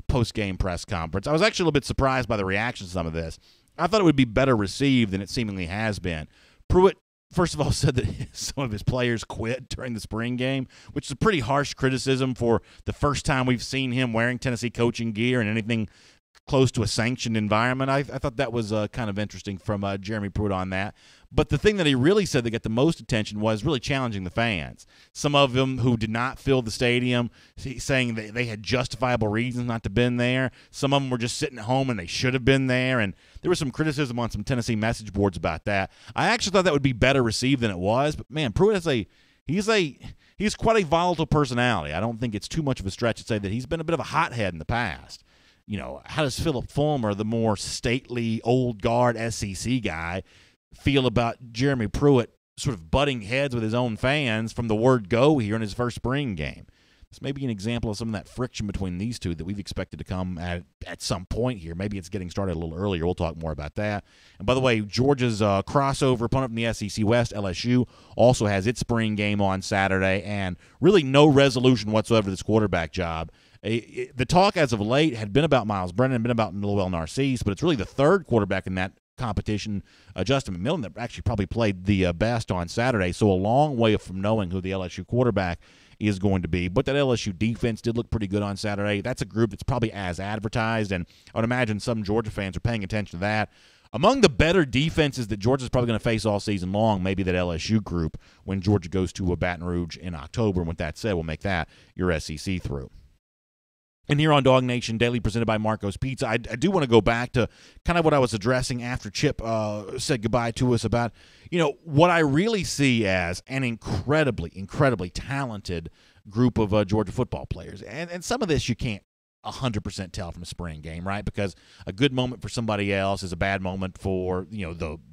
post-game press conference. I was actually a little bit surprised by the reaction to some of this. I thought it would be better received than it seemingly has been. Pruitt, first of all, said that some of his players quit during the spring game, which is a pretty harsh criticism for the first time we've seen him wearing Tennessee coaching gear and anything close to a sanctioned environment. I thought that was kind of interesting from Jeremy Pruitt on that. But the thing that he really said that got the most attention was really challenging the fans. Some of them who did not fill the stadium, saying that they had justifiable reasons not to have been there. Some of them were just sitting at home and they should have been there. And there was some criticism on some Tennessee message boards about that. I actually thought that would be better received than it was. But, man, Pruitt he's quite a volatile personality. I don't think it's too much of a stretch to say that he's been a bit of a hothead in the past. How does Philip Fulmer, the more stately, old guard SEC guy, feel about Jeremy Pruitt sort of butting heads with his own fans from the word go here in his first spring game. This may be an example of some of that friction between these two that we've expected to come at some point here. Maybe it's getting started a little earlier. We'll talk more about that. And by the way, Georgia's crossover opponent from the SEC West, LSU, also has its spring game on Saturday, and really no resolution whatsoever to this quarterback job. The talk as of late had been about Miles Brennan, been about Noel Narcisse, but it's really the third quarterback in that competition, Justin McMillan, that actually probably played the best on Saturday. So a long way from knowing who the LSU quarterback is going to be. But that LSU defense did look pretty good on Saturday. That's a group that's probably as advertised, and I would imagine some Georgia fans are paying attention to that. Among the better defenses that Georgia's probably going to face all season long, maybe that LSU group when Georgia goes to Baton Rouge in October. And with that said, we'll make that your SEC through. And here on DawgNation Daily, presented by Marco's Pizza, I do want to go back to kind of what I was addressing after Chip said goodbye to us about, what I really see as an incredibly, incredibly talented group of Georgia football players. And some of this you can't 100% tell from a spring game, right? Because a good moment for somebody else is a bad moment for,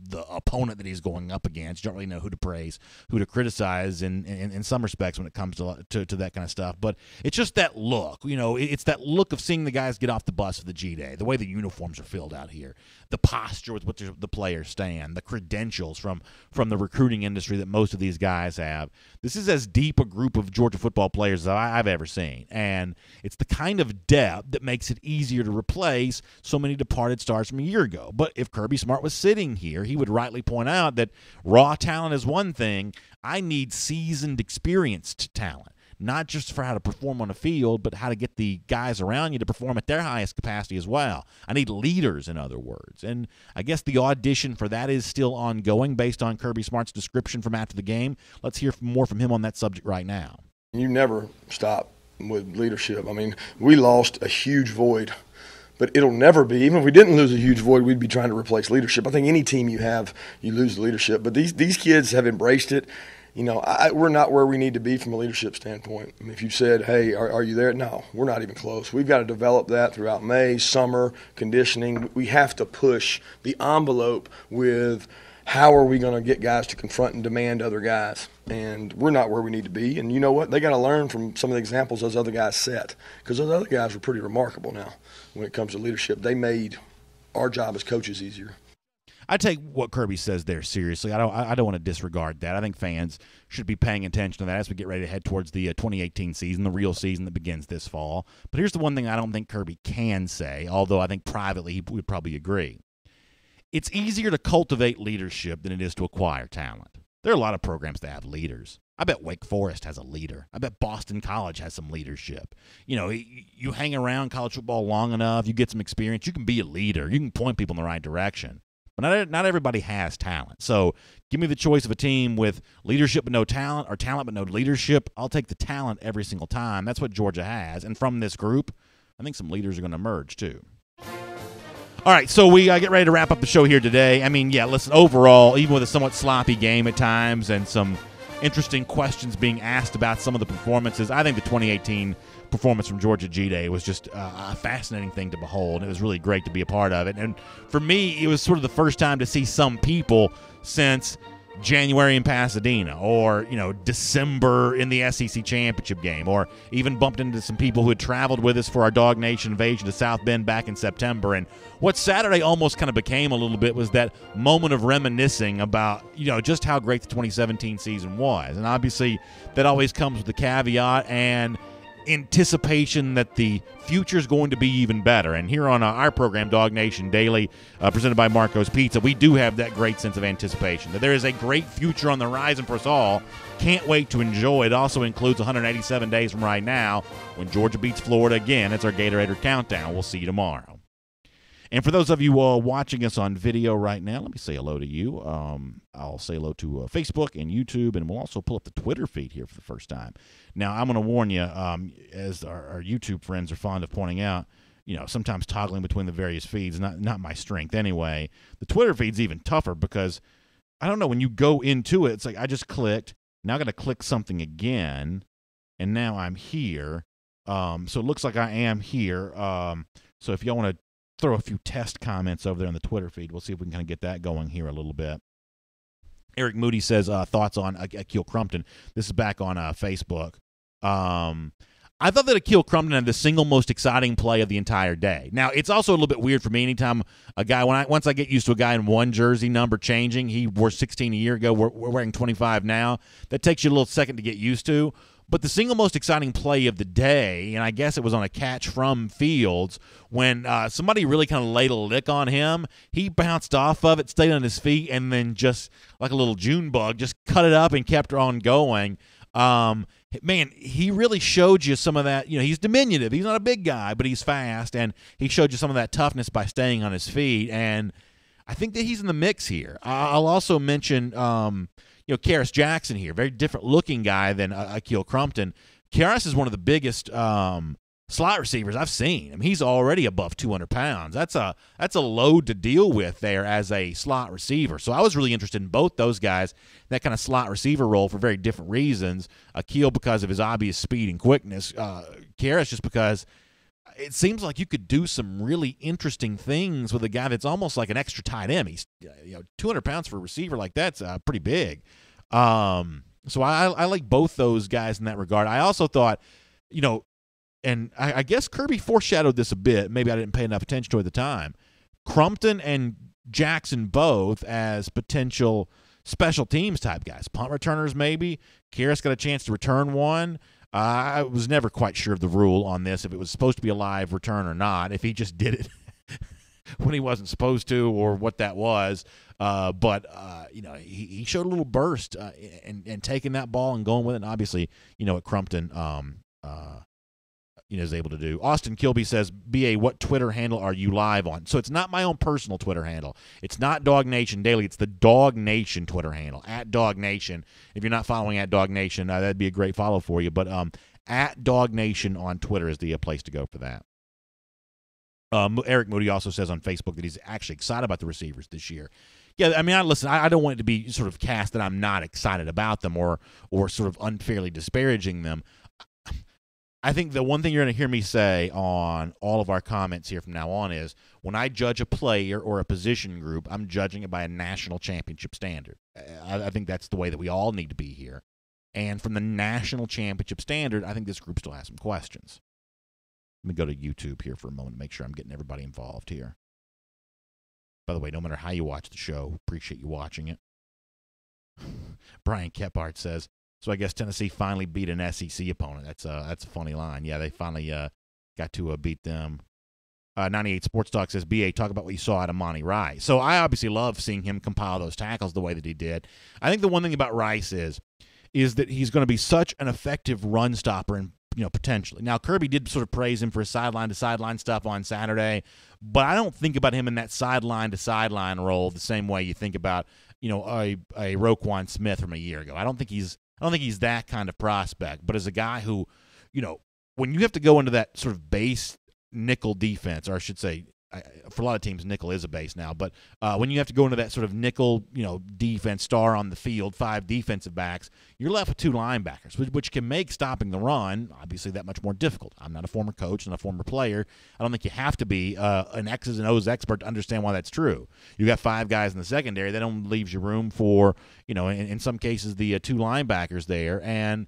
the opponent that he's going up against. You don't really know who to praise, who to criticize in some respects when it comes to that kind of stuff. But it's just that look. It's that look of seeing the guys get off the bus for the G-Day, the way the uniforms are filled out here, the posture with which the players stand, the credentials from the recruiting industry that most of these guys have. This is as deep a group of Georgia football players as I've ever seen. And it's the kind of depth that makes it easier to replace so many departed stars from a year ago. But if Kirby Smart was sitting here, he would rightly point out that raw talent is one thing. I need seasoned, experienced talent, not just for how to perform on the field, but how to get the guys around you to perform at their highest capacity as well. I need leaders, in other words. And I guess the audition for that is still ongoing based on Kirby Smart's description from after the game. Let's hear more from him on that subject right now.
You never stop with leadership. I mean, we lost a huge void. But it'll never be, even if we didn't lose a huge void, we'd be trying to replace leadership. I think any team you have, you lose leadership. But these kids have embraced it. We're not where we need to be from a leadership standpoint. I mean, if you said, hey, are you there? No, we're not even close. We've got to develop that throughout May, summer, conditioning. We have to push the envelope with how are we going to get guys to confront and demand other guys. And we're not where we need to be. And you know what? They got to learn from some of the examples those other guys set, because those other guys are pretty remarkable now when it comes to leadership. They made our job as coaches easier.
I take what Kirby says there seriously. I don't want to disregard that. I think fans should be paying attention to that as we get ready to head towards the 2018 season, the real season that begins this fall. But here's the one thing I don't think Kirby can say, although I think privately he would probably agree. It's easier to cultivate leadership than it is to acquire talent. There are a lot of programs that have leaders. I bet Wake Forest has a leader. I bet Boston College has some leadership. You hang around college football long enough, you get some experience, you can be a leader. You can point people in the right direction. But not everybody has talent. So give me the choice of a team with leadership but no talent, or talent but no leadership. I'll take the talent every single time. That's what Georgia has. And from this group, I think some leaders are going to emerge too. All right, so we get ready to wrap up the show here today. I mean, listen, overall, even with a somewhat sloppy game at times and some interesting questions being asked about some of the performances, I think the 2018 performance from Georgia G-Day was just a fascinating thing to behold. It was really great to be a part of it. And for me, it was sort of the first time to see some people since January in Pasadena, or December in the SEC championship game, or even bumped into some people who had traveled with us for our DawgNation invasion to South Bend back in September. And what Saturday almost kind of became a little bit was that moment of reminiscing about just how great the 2017 season was. And obviously that always comes with the caveat and anticipation that the future is going to be even better. And here on our program, DawgNation Daily, presented by Marco's Pizza, we do have that great sense of anticipation, that there is a great future on the horizon for us all. Can't wait to enjoy. It also includes 187 days from right now when Georgia beats Florida again. It's our Gatorator Countdown. We'll see you tomorrow. And for those of you watching us on video right now, let me say hello to you. I'll say hello to Facebook and YouTube, and we'll also pull up the Twitter feed here for the first time. Now, I'm going to warn you, as our YouTube friends are fond of pointing out, sometimes toggling between the various feeds, not my strength anyway. The Twitter feed's even tougher because, I don't know, when you go into it, it's like I just clicked. Now I'm going to click something again, and now I'm here. So it looks like I am here. So if y'all want to throw a few test comments over there on the Twitter feed, we'll see if we can kind of get that going here a little bit. Eric Moody says thoughts on Akil Crumpton. This is back on Facebook. I thought that Akil Crumpton had the single most exciting play of the entire day. Now, it's also a little bit weird for me anytime a guy, once I get used to a guy in one jersey number changing, he wore 16 a year ago, we're wearing 25 now, that takes you a little second to get used to. But the single most exciting play of the day, and I guess it was on a catch from Fields, when somebody really kind of laid a lick on him, he bounced off of it, stayed on his feet, and then just like a little June bug, just cut it up and kept on going. Man, he really showed you some of that. He's diminutive. He's not a big guy, but he's fast, and he showed you some of that toughness by staying on his feet, and I think that he's in the mix here. I'll also mention, Karis Jackson here, very different-looking guy than Akil Crumpton. Karis is one of the biggest slot receivers I've seen. I mean, he's already above 200 pounds. That's a load to deal with there as a slot receiver. So I was really interested in both those guys, that kind of slot receiver role for very different reasons. Akil because of his obvious speed and quickness. Karis just because it seems like you could do some really interesting things with a guy that's almost like an extra tight end. He's 200 pounds for a receiver like that's pretty big. So I like both those guys in that regard. I also thought, and I guess Kirby foreshadowed this a bit. Maybe I didn't pay enough attention to it at the time. Crumpton and Jackson both as potential special teams type guys. Punt returners maybe. Karis got a chance to return one. I was never quite sure of the rule on this, if it was supposed to be a live return or not, if he just did it when he wasn't supposed to or what that was. But he showed a little burst and taking that ball and going with it. And obviously, what Crumpton is able to do. Austin Kilby says, BA, what Twitter handle are you live on? So it's not my own personal Twitter handle. It's not DawgNation Daily. It's the DawgNation Twitter handle, at DawgNation. If you're not following at DawgNation, that'd be a great follow for you. But at DawgNation on Twitter is the place to go for that. Eric Moody also says on Facebook that he's actually excited about the receivers this year. Yeah, I mean, I don't want it to be sort of cast that I'm not excited about them or sort of unfairly disparaging them. I think the one thing you're going to hear me say on all of our comments here from now on is when I judge a player or a position group, I'm judging it by a national championship standard. I think that's the way that we all need to be here. And from the national championship standard, I think this group still has some questions. Let me go to YouTube here for a moment to make sure I'm getting everybody involved here. By the way, no matter how you watch the show, appreciate you watching it. Brian Kephart says, so I guess Tennessee finally beat an SEC opponent. That's a funny line. Yeah, they finally got to beat them. 98 Sports Talk says, BA, talk about what you saw out of Monty Rice. So I obviously love seeing him compile those tackles the way that he did. I think the one thing about Rice is that he's going to be such an effective run stopper and potentially. Now, Kirby did sort of praise him for his sideline-to-sideline stuff on Saturday, but I don't think about him in that sideline-to-sideline role the same way you think about, a Roquan Smith from a year ago. I don't think he's that kind of prospect, but as a guy who, when you have to go into that sort of base nickel defense, or I should say, for a lot of teams, nickel is a base now, but when you have to go into that sort of nickel, defense, star on the field, 5 defensive backs, you're left with 2 linebackers, which can make stopping the run, obviously, that much more difficult. I'm not a former coach, not a former player. I don't think you have to be an X's and O's expert to understand why that's true. You got 5 guys in the secondary. That only leaves you room for, in some cases, the 2 linebackers there, and,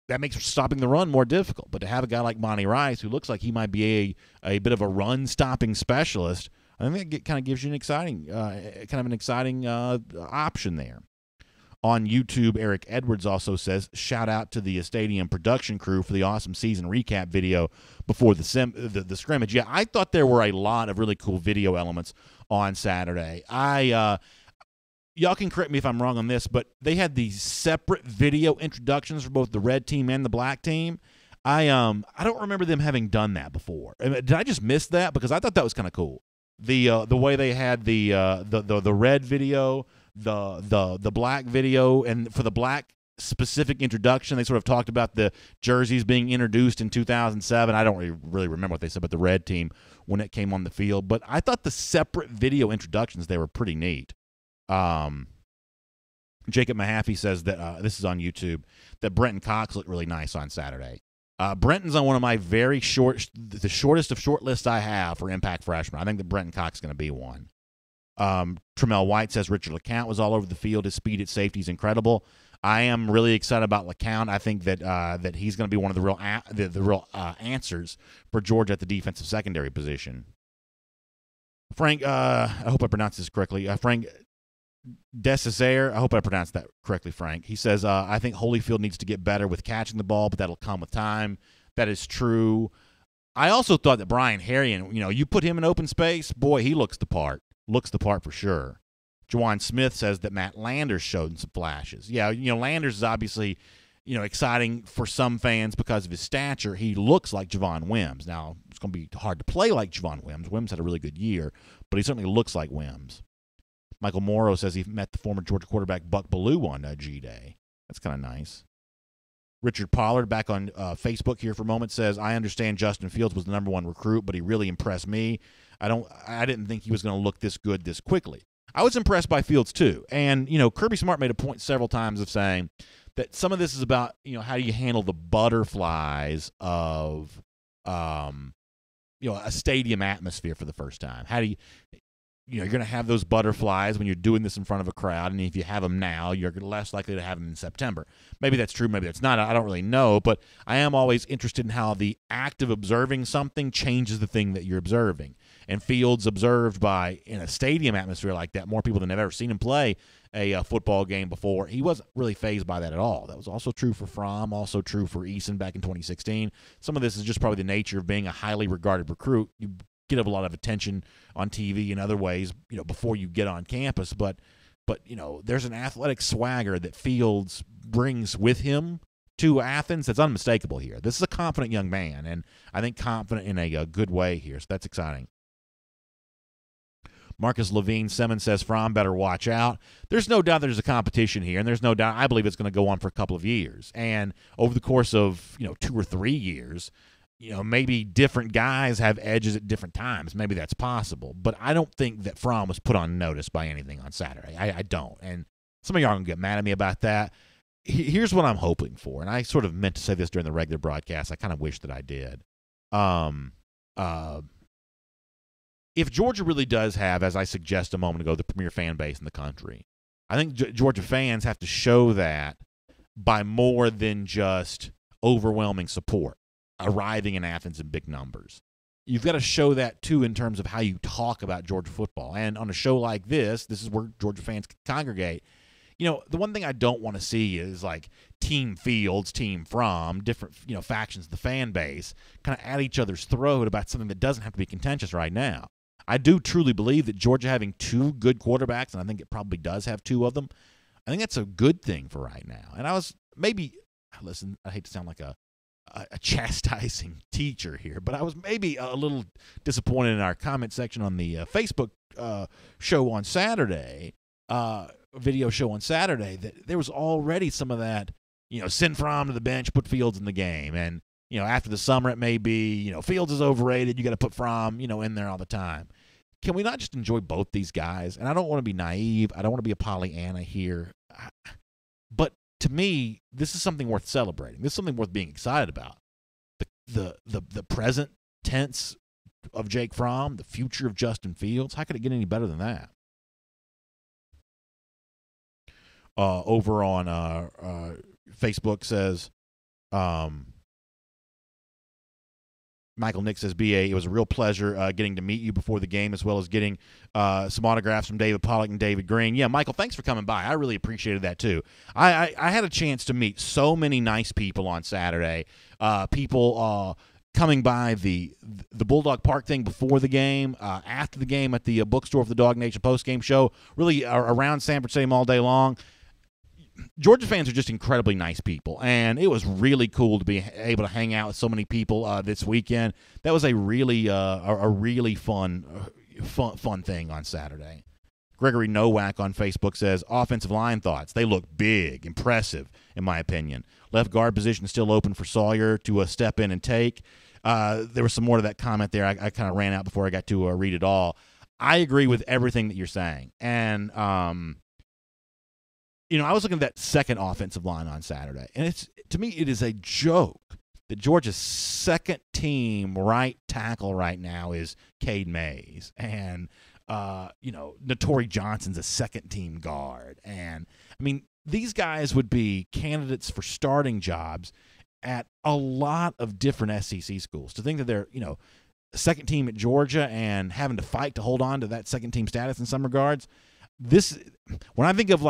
that makes stopping the run more difficult. But to have a guy like Monty Rice, who looks like he might be a bit of a run-stopping specialist, I think it kind of gives you an exciting option there. On YouTube, Eric Edwards also says, shout out to the stadium production crew for the awesome season recap video before the scrimmage. Yeah, I thought there were a lot of really cool video elements on Saturday. Y'all can correct me if I'm wrong on this, but they had these separate video introductions for both the red team and the black team. I don't remember them having done that before. Did I just miss that? Because I thought that was kind of cool. The way they had the red video, the black video, and for the black specific introduction, they sort of talked about the jerseys being introduced in 2007. I don't really remember what they said about the red team when it came on the field, but I thought the separate video introductions, they were pretty neat. Jacob Mahaffey says that this is on YouTube, that Brenton Cox looked really nice on Saturday. Brenton's on one of my the shortest of short lists I have for impact freshmen. I think that Brenton Cox is going to be one. Tremel White says Richard LeCount was all over the field. His speed at safety is incredible. I am really excited about LeCount. I think that that he's going to be one of the real answers for Georgia at the defensive secondary position. Frank, I hope I pronounced this correctly. Frank Dessazer, I hope I pronounced that correctly, Frank. He says, I think Holyfield needs to get better with catching the ball, but that'll come with time. That is true. I also thought that Brian Harrion, you put him in open space, boy, he looks the part. Looks the part for sure. Juwan Smith says that Matt Landers showed some flashes. Yeah, Landers is obviously, exciting for some fans because of his stature. He looks like Javon Wims. Now, it's going to be hard to play like Javon Wims. Wims had a really good year, but he certainly looks like Wims. Michael Morrow says he met the former Georgia quarterback Buck Bellew on G-Day. That's kind of nice. Richard Pollard, back on Facebook here for a moment, says, I understand Justin Fields was the number one recruit, but he really impressed me. I didn't think he was going to look this good this quickly. I was impressed by Fields too. And, Kirby Smart made a point several times of saying that some of this is about, how do you handle the butterflies of, a stadium atmosphere for the first time. How do you, you're going to have those butterflies when you're doing this in front of a crowd, and if you have them now, you're less likely to have them in September. Maybe that's true, maybe that's not. I don't really know, but I am always interested in how the act of observing something changes the thing that you're observing. And Fields observed by, in a stadium atmosphere like that, more people than have ever seen him play a football game before. He wasn't really fazed by that at all. That was also true for Fromm, also true for Eason back in 2016. Some of this is just probably the nature of being a highly regarded recruit. You get a lot of attention on TV in other ways, before you get on campus. But there's an athletic swagger that Fields brings with him to Athens that's unmistakable here. This is a confident young man, and I think confident in a good way here, so that's exciting. Marcus Levine Simmons says Fromm better watch out. There's no doubt there's a competition here, and there's no doubt I believe it's going to go on for a couple of years. And over the course of 2 or 3 years, maybe different guys have edges at different times. Maybe that's possible. But I don't think that Fromm was put on notice by anything on Saturday. I don't. And some of y'all are going to get mad at me about that. Here's what I'm hoping for, and I sort of meant to say this during the regular broadcast. I kind of wish that I did. If Georgia really does have, as I suggested a moment ago, the premier fan base in the country, I think Georgia fans have to show that by more than just overwhelming support, arriving in Athens in big numbers. You've got to show that, too, in terms of how you talk about Georgia football. And on a show like this is where Georgia fans congregate. The one thing I don't want to see is like Team Fields, Team Fromm, different, factions of the fan base kind of at each other's throat about something that doesn't have to be contentious right now. I do truly believe that Georgia having 2 good quarterbacks, and I think it probably does have 2 of them, I think that's a good thing for right now. And I was maybe, listen, I hate to sound like a chastising teacher here, but I was maybe a little disappointed in our comment section on the Facebook show on Saturday, video show on Saturday, that there was already some of that, send Fromm to the bench, put Fields in the game. And, after the summer it may be, Fields is overrated, you got to put Fromm, in there all the time. Can we not just enjoy both these guys? And I don't want to be naive. I don't want to be a Pollyanna here. But to me, this is something worth celebrating. This is something worth being excited about. The present tense of Jake Fromm, the future of Justin Fields. How could it get any better than that? Over on Facebook says, Michael Nick says, BA, it was a real pleasure getting to meet you before the game, as well as getting some autographs from David Pollock and David Green. Yeah, Michael, thanks for coming by. I really appreciated that, too. I had a chance to meet so many nice people on Saturday. People coming by the Bulldog Park thing before the game, after the game at the bookstore for the DawgNation postgame show, really around Sanford Stadium all day long. Georgia fans are just incredibly nice people, and it was really cool to be able to hang out with so many people this weekend. That was a really fun thing on Saturday. Gregory Nowak on Facebook says, offensive line thoughts. They look big, impressive, in my opinion. Left guard position still open for Sawyer to step in and take. There was some more to that comment there. I kind of ran out before I got to read it all. I agree with everything that you're saying, and I was looking at that second offensive line on Saturday, and to me it is a joke that Georgia's second team right tackle right now is Cade Mays. And Notori Johnson's a second-team guard. And, I mean, these guys would be candidates for starting jobs at a lot of different SEC schools. To think that they're, second team at Georgia and having to fight to hold on to that second team status in some regards. When I think of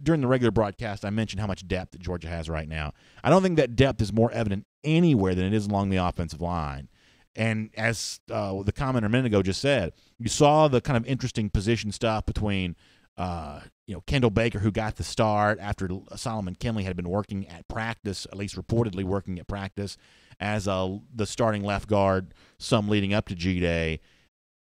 during the regular broadcast, I mentioned how much depth that Georgia has right now. I don't think that depth is more evident anywhere than it is along the offensive line. And as the commenter a minute ago just said, you saw the kind of interesting position stuff between Kendall Baker, who got the start after Solomon Kinley had been working at practice, at least reportedly working at practice, as the starting left guard, some leading up to G-Day.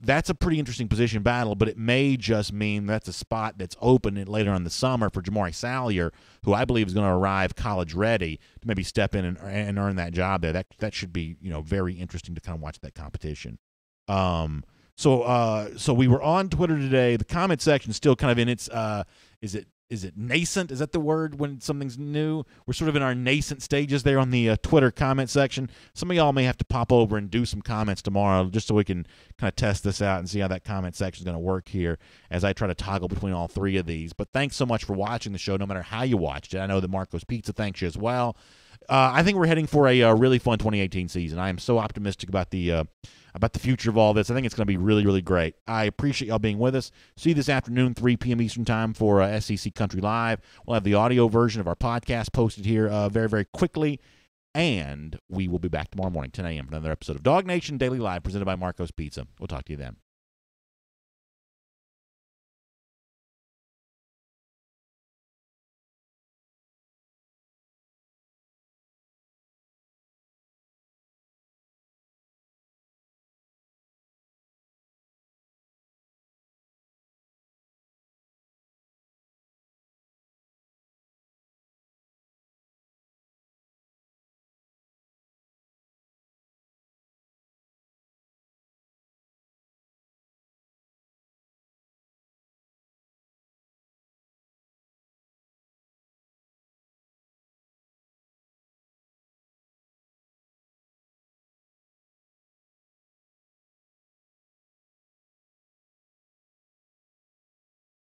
That's a pretty interesting position battle, but it may just mean that's a spot that's open later on in the summer for Jamari Salyer, who I believe is going to arrive college ready to maybe step in and earn that job there. That should be very interesting to kind of watch that competition. So we were on Twitter today. The comment section is still kind of in its is it nascent? Is that the word when something's new? We're sort of in our nascent stages there on the Twitter comment section. Some of y'all may have to pop over and do some comments tomorrow just so we can kind of test this out and see how that comment section is going to work here as I try to toggle between all three of these. But thanks so much for watching the show, no matter how you watched it. I know that Marco's Pizza thanks you as well. I think we're heading for a really fun 2018 season. I am so optimistic about the future of all this. I think it's going to be really, really great. I appreciate y'all being with us. See you this afternoon, 3 p.m. Eastern Time for SEC Country Live. We'll have the audio version of our podcast posted here very, very quickly. And we will be back tomorrow morning, 10 a.m. for another episode of DawgNation Daily Live presented by Marco's Pizza. We'll talk to you then.